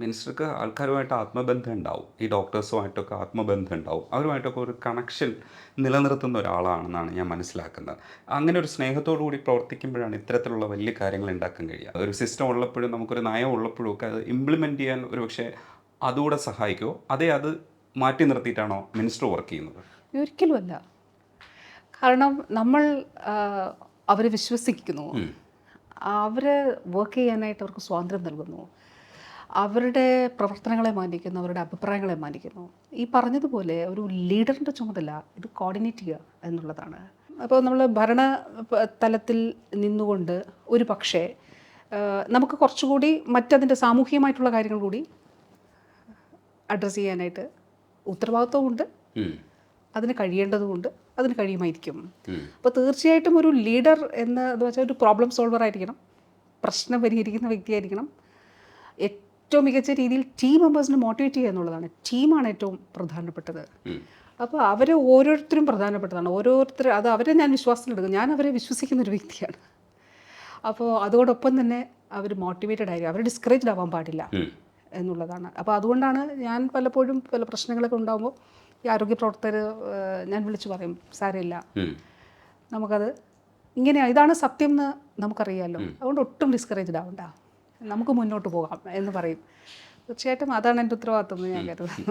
മിനിസ്റ്റർക്ക് ആൾക്കാരുമായിട്ട് ആത്മബന്ധം ഉണ്ടാവും. ഈ ഡോക്ടേഴ്സുമായിട്ടൊക്കെ ആത്മബന്ധം ഉണ്ടാവും. അവരുമായിട്ടൊക്കെ ഒരു കണക്ഷൻ നിലനിർത്തുന്ന ഒരാളാണെന്നാണ് ഞാൻ മനസ്സിലാക്കുന്നത്. അങ്ങനെ ഒരു സ്നേഹത്തോടു കൂടി പ്രവർത്തിക്കുമ്പോഴാണ് ഇത്തരത്തിലുള്ള വലിയ കാര്യങ്ങൾ ഉണ്ടാക്കാൻ കഴിയുക. ഒരു സിസ്റ്റം ഉള്ളപ്പോഴും നമുക്കൊരു നയം ഉള്ളപ്പോഴും ഒക്കെ അത് ഇംപ്ലിമെൻറ്റ് ചെയ്യാൻ ഒരുപക്ഷെ അതുകൂടെ സഹായിക്കുമോ? അതേ അത് മാറ്റി നിർത്തിയിട്ടാണോ മിനിസ്റ്റർ വർക്ക് ചെയ്യുന്നത്? ഒരിക്കലുമല്ല. കാരണം നമ്മൾ അവരെ വിശ്വസിക്കുന്നു. അവരെ വർക്ക് ചെയ്യാനായിട്ട് അവർക്ക് സ്വാതന്ത്ര്യം നൽകുന്നു. അവരുടെ പ്രവർത്തനങ്ങളെ മാനിക്കുന്നു, അവരുടെ അഭിപ്രായങ്ങളെ മാനിക്കുന്നു. ഈ പറഞ്ഞതുപോലെ ഒരു ലീഡറിൻ്റെ ചുമതല ഇത് കോർഡിനേറ്റ് ചെയ്യുക എന്നുള്ളതാണ്. അപ്പോൾ നമ്മൾ ഭരണ തലത്തിൽ നിന്നുകൊണ്ട് ഒരു പക്ഷേ നമുക്ക് കുറച്ചുകൂടി മറ്റതിൻ്റെ സാമൂഹികമായിട്ടുള്ള കാര്യങ്ങൾ കൂടി അഡ്രസ്സ് ചെയ്യാനായിട്ട് ഉത്തരവാദിത്വമുണ്ട്, അതിന് കഴിയേണ്ടതുകൊണ്ട്, അതിന് കഴിയുമായിരിക്കും. അപ്പോൾ തീർച്ചയായിട്ടും ഒരു ലീഡർ എന്ന് വെച്ചാൽ ഒരു പ്രോബ്ലം സോൾവർ ആയിരിക്കണം, പ്രശ്നം പരിഹരിക്കുന്ന വ്യക്തിയായിരിക്കണം. ഏറ്റവും മികച്ച രീതിയിൽ ടീം മെമ്പേഴ്സിനെ മോട്ടിവേറ്റ് ചെയ്യുക എന്നുള്ളതാണ്. ടീമാണ് ഏറ്റവും പ്രധാനപ്പെട്ടത്. അപ്പോൾ അവർ ഓരോരുത്തരും പ്രധാനപ്പെട്ടതാണ്. അത് അവരെ ഞാൻ വിശ്വാസത്തിലെടുക്കും. ഞാൻ അവരെ വിശ്വസിക്കുന്നൊരു വ്യക്തിയാണ്. അപ്പോൾ അതോടൊപ്പം തന്നെ അവർ മോട്ടിവേറ്റഡ് ആയിരിക്കും, അവർ ഡിസ്കറേജ്ഡ് ആവാൻ പാടില്ല എന്നുള്ളതാണ്. അപ്പോൾ അതുകൊണ്ടാണ് ഞാൻ പലപ്പോഴും പല പ്രശ്നങ്ങളൊക്കെ ഉണ്ടാകുമ്പോൾ ഈ ആരോഗ്യ പ്രവർത്തകർ ഞാൻ വിളിച്ചു പറയും, സാരമില്ല, നമുക്കത് ഇങ്ങനെയാണ്, ഇതാണ് സത്യം എന്ന് നമുക്കറിയാമല്ലോ, അതുകൊണ്ട് ഒട്ടും ഡിസ്കറേജ്ഡ് ആവണ്ട, നമുക്ക് മുന്നോട്ട് പോകാം എന്ന് പറയും. തീർച്ചയായിട്ടും അതാണ് എൻ്റെ ഉത്തരവാദിത്വം എന്ന് ഞാൻ കരുതുന്നു.